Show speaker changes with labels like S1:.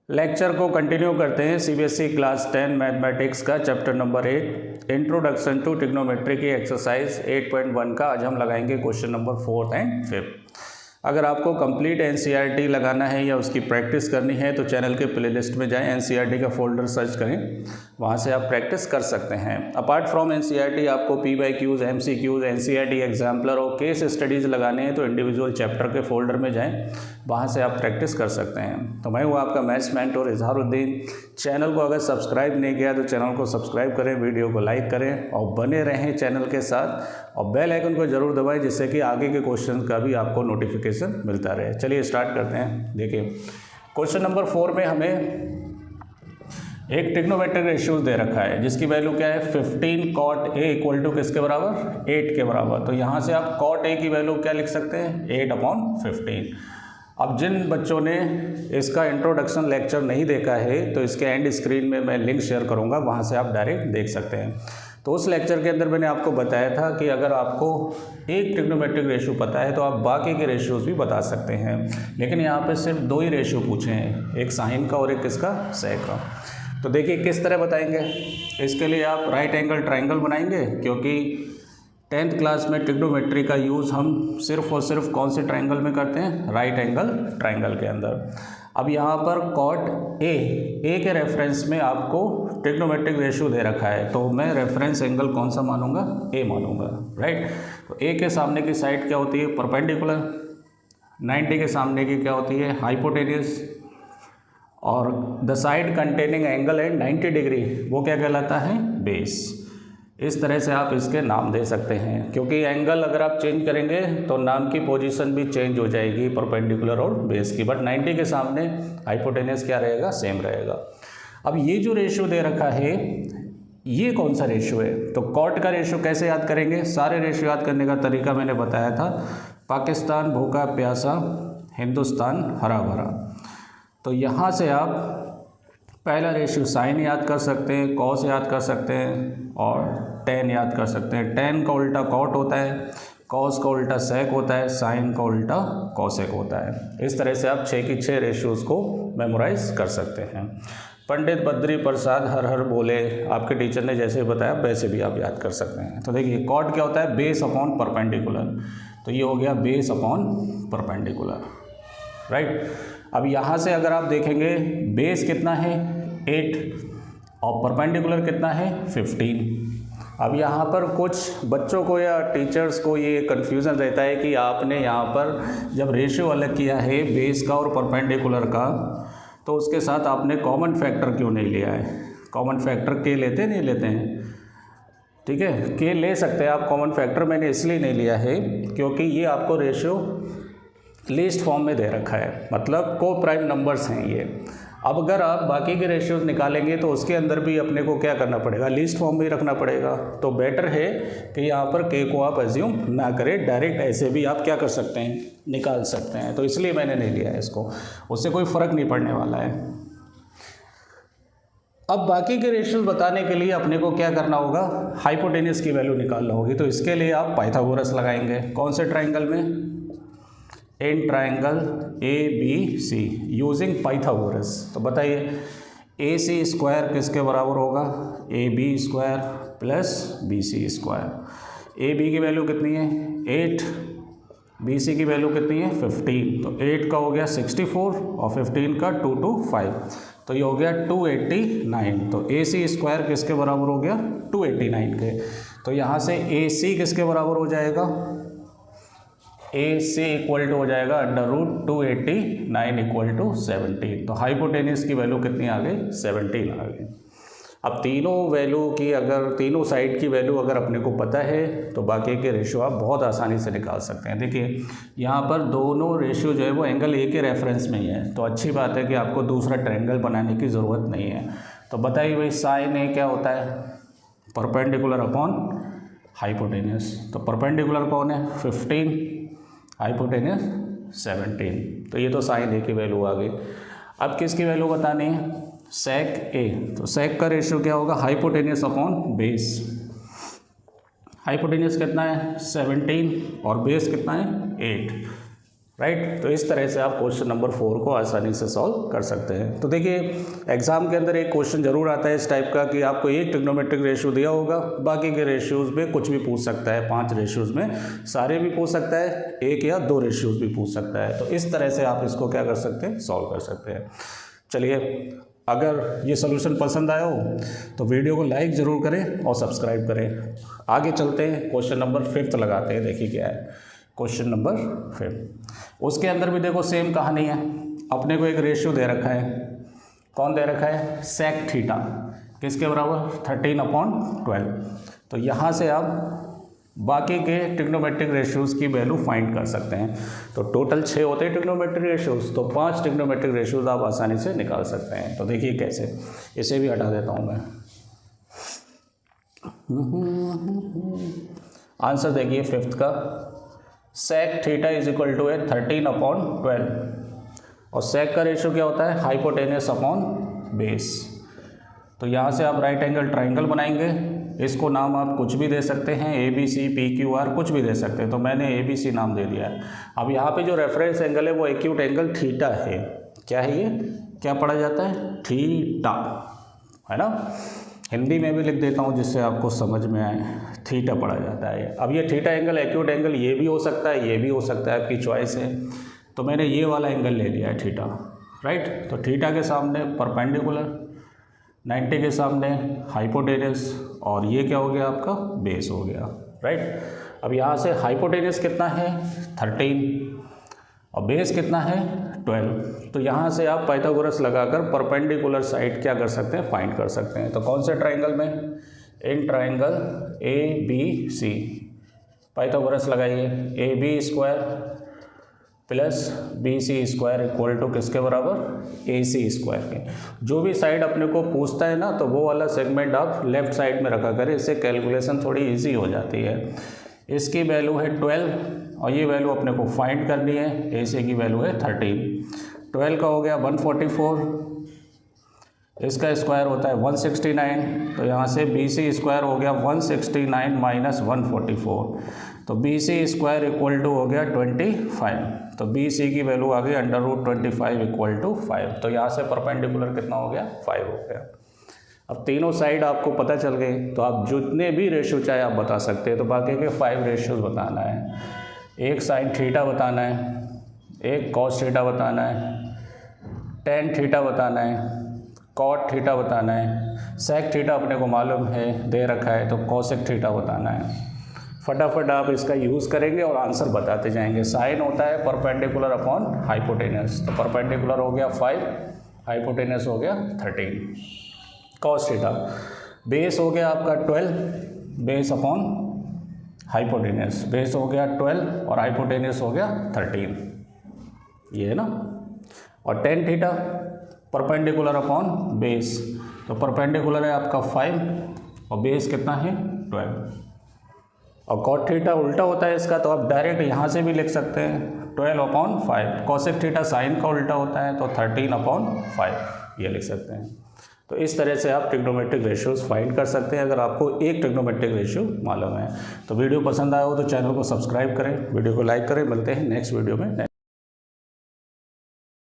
S1: Lecture को continue करते हैं। सीबीएसई क्लास 10 मैथमेटिक्स का chapter number 8 introduction to trigonometry की एक्सरसाइज 8.1 का आज हम लगाएंगे क्वेश्चन नंबर 4 एंड 5। अगर आपको कंप्लीट एनसीईआरटी लगाना है या उसकी प्रैक्टिस करनी है तो चैनल के प्लेलिस्ट में जाएं, एनसीईआरटी का फोल्डर सर्च करें, वहां से आप प्रैक्टिस कर सकते हैं। अपार्ट फ्रॉम एनसीईआरटी आपको पी/क्यूज, एमसीक्यूज, एनसीईआरटी एग्जाम्पलर और केस स्टडीज़ लगाने हैं तो इंडिविजुअल चैप्टर के फोल्डर में जाएं, वहां से आप प्रैक्टिस कर सकते हैं। तो मैं हूँ आपका मैथ्स मेंटर इजहारुद्दीन। चैनल को अगर सब्सक्राइब नहीं किया तो चैनल को सब्सक्राइब करें, वीडियो को लाइक करें और बने रहें चैनल के साथ, और बेल आइकन को जरूर दबाएं जिससे कि आगे के क्वेश्चन का भी आपको नोटिफिकेशन मिलता रहे। चलिए स्टार्ट करते हैं। देखिए क्वेश्चन नंबर 4 में हमें एक ट्रिग्नोमेट्रिक रेशियोज दे रखा है जिसकी वैल्यू क्या है 15 cot a इक्वल टू किसके बराबर 8 के बराबर। तो यहाँ से आप cot a की वैल्यू क्या लिख सकते हैं 8/15। अब जिन बच्चों ने इसका इंट्रोडक्शन लेक्चर नहीं देखा है तो इसके एंड स्क्रीन में मैं लिंक शेयर करूँगा, वहाँ से आप डायरेक्ट देख सकते हैं। तो उस लेक्चर के अंदर मैंने आपको बताया था कि अगर आपको एक ट्रिग्नोमेट्रिक रेशियो पता है तो आप बाकी के रेशियोज भी बता सकते हैं, लेकिन यहाँ पे सिर्फ 2 ही रेशियो पूछे हैं, एक साइन का और एक किसका सेक का। तो देखिए किस तरह बताएंगे। इसके लिए आप राइट एंगल ट्राइंगल बनाएंगे, क्योंकि 10th क्लास में ट्रिग्नोमेट्री का यूज़ हम सिर्फ और सिर्फ कौन से ट्राइंगल में करते हैं, राइट एंगल ट्राइंगल के अंदर। अब यहाँ पर cot ए के रेफरेंस में आपको ट्रिग्नोमेट्रिक रेशियो दे रखा है, तो मैं रेफरेंस एंगल कौन सा मानूंगा, ए मानूंगा, राइट। तो ए के सामने की साइड क्या होती है परपेंडिकुलर, 90 के सामने की क्या होती है हाइपोटेनियस, और the side containing angle at 90 degree वो क्या कहलाता है बेस। इस तरह से आप इसके नाम दे सकते हैं, क्योंकि एंगल अगर आप चेंज करेंगे तो नाम की पोजीशन भी चेंज हो जाएगी परपेंडिकुलर और बेस की, बट 90 के सामने हाइपोटेनस क्या रहेगा, सेम रहेगा। अब ये जो रेशियो दे रखा है ये कौन सा रेशियो है, तो कॉट का रेशियो कैसे याद करेंगे। सारे रेशियो याद करने का तरीका मैंने बताया था, पाकिस्तान भूखा प्यासा, हिंदुस्तान हरा भरा। तो यहाँ से आप पहला रेशियो साइन याद कर सकते हैं, कॉस याद कर सकते हैं और टेन याद कर सकते हैं। टेन का उल्टा कॉट होता है, कॉस का उल्टा सेक होता है, साइन का उल्टा कॉसेक होता है। इस तरह से आप 6 की 6 रेशियोज़ को मेमोराइज कर सकते हैं। पंडित बद्री प्रसाद हर हर बोले, आपके टीचर ने जैसे बताया वैसे भी आप याद कर सकते हैं। तो देखिए कॉट क्या होता है बेस अपॉन परपेंडिकुलर, तो ये हो गया बेस अपॉन परपेंडिकुलर, राइट। अब यहाँ से अगर आप देखेंगे बेस कितना है 8 और परपेंडिकुलर कितना है 15। अब यहाँ पर कुछ बच्चों को या टीचर्स को ये कन्फ्यूज़न रहता है कि आपने यहाँ पर जब रेशियो अलग किया है बेस का और परपेंडिकुलर का, तो उसके साथ आपने कॉमन फैक्टर क्यों नहीं लिया है। कॉमन फैक्टर के लेते नहीं लेते हैं, ठीक है, के ले सकते हैं आप कॉमन फैक्टर। मैंने इसलिए नहीं लिया है क्योंकि ये आपको रेशियो लिस्ट फॉर्म में दे रखा है, मतलब को प्राइम नंबर्स हैं ये। अब अगर आप बाकी के रेशियोज निकालेंगे तो उसके अंदर भी अपने को क्या करना पड़ेगा, लिस्ट फॉर्म में ही रखना पड़ेगा। तो बेटर है कि यहाँ पर के को आप एज्यूम ना करें, डायरेक्ट ऐसे भी आप क्या कर सकते हैं, निकाल सकते हैं। तो इसलिए मैंने नहीं लिया है इसको, उससे कोई फ़र्क नहीं पड़ने वाला है। अब बाकी के रेशियोज बताने के लिए अपने को क्या करना होगा, हाइपोटेनस की वैल्यू निकालना होगी। तो इसके लिए आप पाइथागोरस लगाएंगे। कौन से ट्राइंगल में, in triangle ABC using Pythagoras. तो बताइए AC स्क्वायर किसके बराबर होगा, AB square plus BC square. AB की वैल्यू कितनी है 8, BC की वैल्यू कितनी है 15। तो 8 का हो गया 64 और 15 का 2 to 5, तो ये हो गया 289। तो AC स्क्वायर किसके बराबर हो गया 289 के। तो यहाँ से AC किसके बराबर हो जाएगा, AC इक्वल टू हो जाएगा √289 इक्वल टू 17। तो हाइपोटेनस की वैल्यू कितनी आ गई 17 आ गई। अब तीनों वैल्यू की अगर तीनों साइड की वैल्यू अगर अपने को पता है तो बाकी के रेशियो आप बहुत आसानी से निकाल सकते हैं। देखिए यहाँ पर दोनों रेशियो जो है वो एंगल ए के रेफरेंस में ही है, तो अच्छी बात है कि आपको दूसरा ट्रायंगल बनाने की ज़रूरत नहीं है। तो बताइए भाई साइन ए क्या होता है, परपेंडिकुलर अपॉन हाइपोटेनस। तो परपेंडिकुलर कौन है 15, हाइपोटेनस 17। तो ये तो साइन ए की वैल्यू आ गई। अब किसकी वैल्यू बतानी है, सेक ए। तो सेक का रेशियो क्या होगा हाइपोटेनस अपॉन बेस। हाइपोटेनस कितना है 17 और बेस कितना है 8। राइट। तो इस तरह से आप क्वेश्चन नंबर 4 को आसानी से सॉल्व कर सकते हैं। तो देखिए एग्जाम के अंदर एक क्वेश्चन जरूर आता है इस टाइप का कि आपको एक ट्रिग्नोमेट्रिक रेशियो दिया होगा, बाकी के रेशियोज में कुछ भी पूछ सकता है, 5 रेशियोज में सारे भी पूछ सकता है, 1 या 2 रेशियोज भी पूछ सकता है। तो इस तरह से आप इसको क्या कर सकते हैं, सॉल्व कर सकते हैं। चलिए, अगर ये सोल्यूशन पसंद आया हो तो वीडियो को लाइक ज़रूर करें और सब्सक्राइब करें। आगे चलते हैं, क्वेश्चन नंबर 5 लगाते हैं। देखिए क्या है क्वेश्चन नंबर 5। उसके अंदर भी देखो सेम कहानी है। अपने को एक रेशियो दे रखा है, कौन दे रखा है, सेक थीटा, किसके बराबर, 13/12। तो यहाँ से आप बाकी के ट्रिग्नोमेट्रिक रेशियोज की वैल्यू फाइंड कर सकते हैं। तो टोटल 6 होते हैं ट्रिग्नोमेट्रिक रेशियोज, तो 5 ट्रिग्नोमेट्रिक रेशियोज आप आसानी से निकाल सकते हैं। तो देखिए कैसे, इसे भी हटा देता हूँ मैं। आंसर देखिए 5th का, sec theta is equal to है 13/12 और सेक का रेशियो क्या होता है, हाइपोटेनियस अपॉन बेस। तो यहाँ से आप राइट एंगल ट्राइंगल बनाएंगे, इसको नाम आप कुछ भी दे सकते हैं, ABC, PQR कुछ भी दे सकते हैं। तो मैंने ABC नाम दे दिया है। अब यहाँ पे जो रेफरेंस एंगल है वो एक्यूट एंगल थीटा है। क्या है ये, क्या पढ़ा जाता है, थीटा, है ना। हिंदी में भी लिख देता हूँ जिससे आपको समझ में आए, थीटा पढ़ा जाता है। अब ये थीटा एंगल, एक्यूट एंगल ये भी हो सकता है, ये भी हो सकता है, आपकी चॉइस है। तो मैंने ये वाला एंगल ले लिया है थीटा, राइट। तो थीटा के सामने परपेंडिकुलर, 90 के सामने हाइपोटेनियस, और ये क्या हो गया आपका, बेस हो गया, राइट। अब यहाँ से हाइपोटेनियस कितना है, 13 और बेस कितना है, 12। तो यहाँ से आप पाइथागोरस लगाकर परपेंडिकुलर साइड क्या कर सकते हैं, फाइंड कर सकते हैं। तो कौन से ट्राइंगल में, इन ट्राइंगल ABC, पाइथागोरस लगाइए, AB² plus BC² equal to किसके बराबर, AC² के। जो भी साइड अपने को पूछता है ना, तो वो वाला सेगमेंट आप लेफ्ट साइड में रखा करें, इससे कैलकुलेशन थोड़ी इजी हो जाती है। इसकी वैल्यू है 12 और ये वैल्यू अपने को फाइंड करनी है। AC की वैल्यू है 13, 12 का हो गया 144, इसका स्क्वायर होता है 169। तो यहाँ से BC² हो गया 169 माइनस 144, तो BC² इक्वल टू हो गया 25। तो BC की वैल्यू आ गई √25 इक्वल टू 5। तो यहाँ से परपेंडिकुलर कितना हो गया, 5 हो गया। अब तीनों साइड आपको पता चल गई, तो आप जितने भी रेशियो चाहे आप बता सकते हैं। तो बाकी के 5 रेशियोज बताना है, एक साइन थीटा बताना है, एक कॉस थीटा बताना है, टेन थीटा बताना है, कॉट थीटा बताना है, सेक थीटा अपने को मालूम है दे रखा है, तो कॉसेक थीटा बताना है। फटाफट आप इसका यूज़ करेंगे और आंसर बताते जाएंगे। साइन होता है परपेंडिकुलर अपॉन हाइपोटेनस, तो परपेंडिकुलर हो गया 5, हाइपोटेनस हो गया 13, कॉस थीटा। बेस हो गया आपका 12, बेस अपॉन हाइपोटेनस, बेस हो गया 12 और हाइपोटेनस हो गया 13, ये है ना। और tan theta perpendicular upon base, तो परपेंडिकुलर है आपका 5 और बेस कितना है 12। और कॉट थीटा उल्टा होता है इसका, तो आप डायरेक्ट यहाँ से भी लिख सकते हैं 12/5। कॉसेक थीटा साइन का उल्टा होता है, तो 13/5 ये लिख सकते हैं। तो इस तरह से आप ट्रिग्नोमेट्रिक रेशियोज फाइंड कर सकते हैं अगर आपको एक ट्रिग्नोमेट्रिक रेशियो मालूम है। तो वीडियो पसंद आया हो तो चैनल को सब्सक्राइब करें, वीडियो को लाइक करें। मिलते हैं नेक्स्ट वीडियो में।